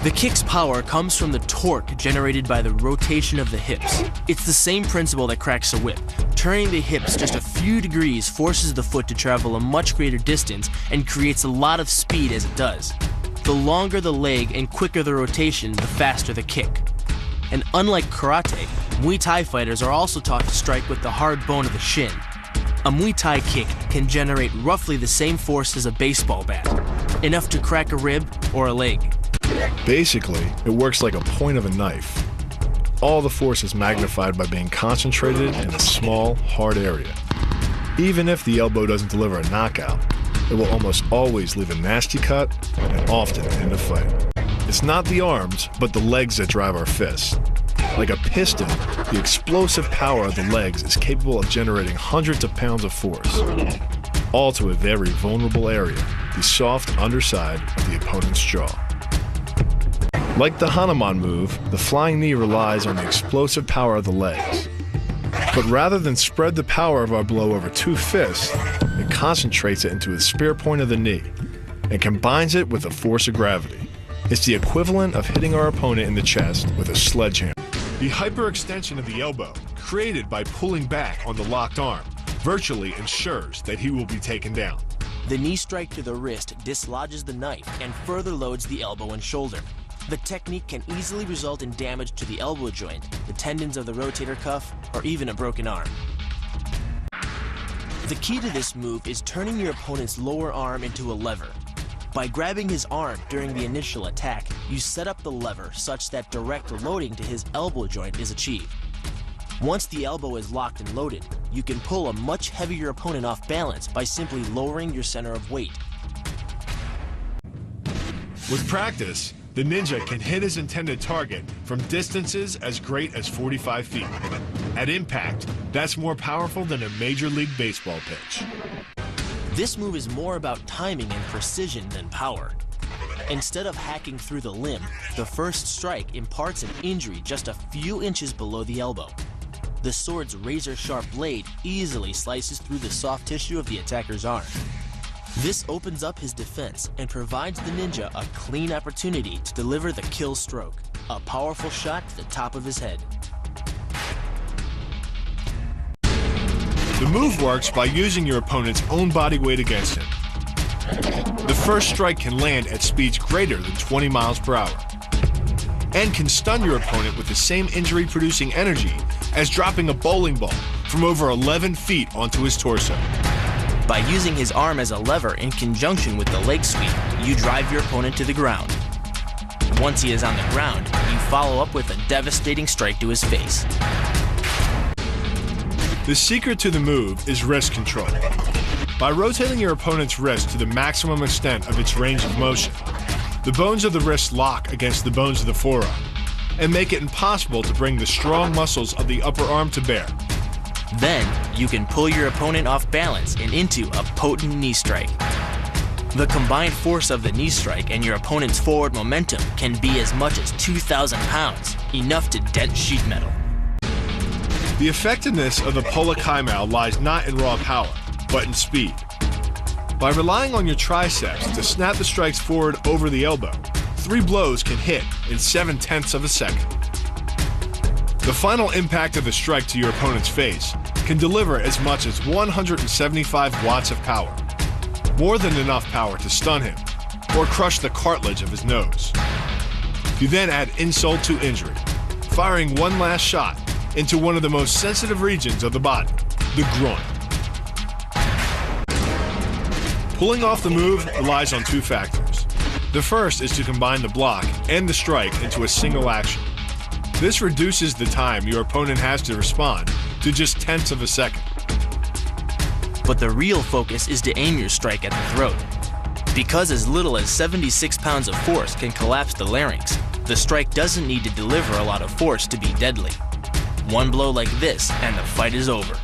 The kick's power comes from the torque generated by the rotation of the hips. It's the same principle that cracks a whip. Turning the hips just a few degrees forces the foot to travel a much greater distance and creates a lot of speed as it does. The longer the leg and quicker the rotation, the faster the kick. And unlike karate, Muay Thai fighters are also taught to strike with the hard bone of the shin. A Muay Thai kick can generate roughly the same force as a baseball bat, enough to crack a rib or a leg. Basically, it works like a point of a knife. All the force is magnified by being concentrated in a small, hard area. Even if the elbow doesn't deliver a knockout, it will almost always leave a nasty cut and often end a fight. It's not the arms, but the legs that drive our fists. Like a piston, the explosive power of the legs is capable of generating hundreds of pounds of force, all to a very vulnerable area, the soft underside of the opponent's jaw. Like the Hanuman move, the flying knee relies on the explosive power of the legs. But rather than spread the power of our blow over two fists, it concentrates it into the spear point of the knee and combines it with the force of gravity. It's the equivalent of hitting our opponent in the chest with a sledgehammer. The hyperextension of the elbow, created by pulling back on the locked arm, virtually ensures that he will be taken down. The knee strike to the wrist dislodges the knife and further loads the elbow and shoulder. The technique can easily result in damage to the elbow joint, the tendons of the rotator cuff, or even a broken arm. The key to this move is turning your opponent's lower arm into a lever. By grabbing his arm during the initial attack, you set up the lever such that direct loading to his elbow joint is achieved. Once the elbow is locked and loaded, you can pull a much heavier opponent off balance by simply lowering your center of weight. With practice, the ninja can hit his intended target from distances as great as 45 feet. At impact, that's more powerful than a Major League Baseball pitch. This move is more about timing and precision than power. Instead of hacking through the limb, the first strike imparts an injury just a few inches below the elbow. The sword's razor-sharp blade easily slices through the soft tissue of the attacker's arm. This opens up his defense and provides the ninja a clean opportunity to deliver the kill stroke, a powerful shot to the top of his head. The move works by using your opponent's own body weight against him. The first strike can land at speeds greater than 20 miles per hour and can stun your opponent with the same injury-producing energy as dropping a bowling ball from over 11 feet onto his torso. By using his arm as a lever in conjunction with the leg sweep, you drive your opponent to the ground. Once he is on the ground, you follow up with a devastating strike to his face. The secret to the move is wrist control. By rotating your opponent's wrist to the maximum extent of its range of motion, the bones of the wrist lock against the bones of the forearm and make it impossible to bring the strong muscles of the upper arm to bear. Then, you can pull your opponent off balance and into a potent knee strike. The combined force of the knee strike and your opponent's forward momentum can be as much as 2,000 pounds, enough to dent sheet metal. The effectiveness of the Pola Kaimao lies not in raw power, but in speed. By relying on your triceps to snap the strikes forward over the elbow, 3 blows can hit in 7/10 of a second. The final impact of the strike to your opponent's face can deliver as much as 175 watts of power, more than enough power to stun him or crush the cartilage of his nose. You then add insult to injury, firing one last shot into one of the most sensitive regions of the body, the groin. Pulling off the move relies on 2 factors. The first is to combine the block and the strike into a single action. This reduces the time your opponent has to respond to just 1/10 of a second. But the real focus is to aim your strike at the throat. Because as little as 76 pounds of force can collapse the larynx, the strike doesn't need to deliver a lot of force to be deadly. One blow like this and the fight is over.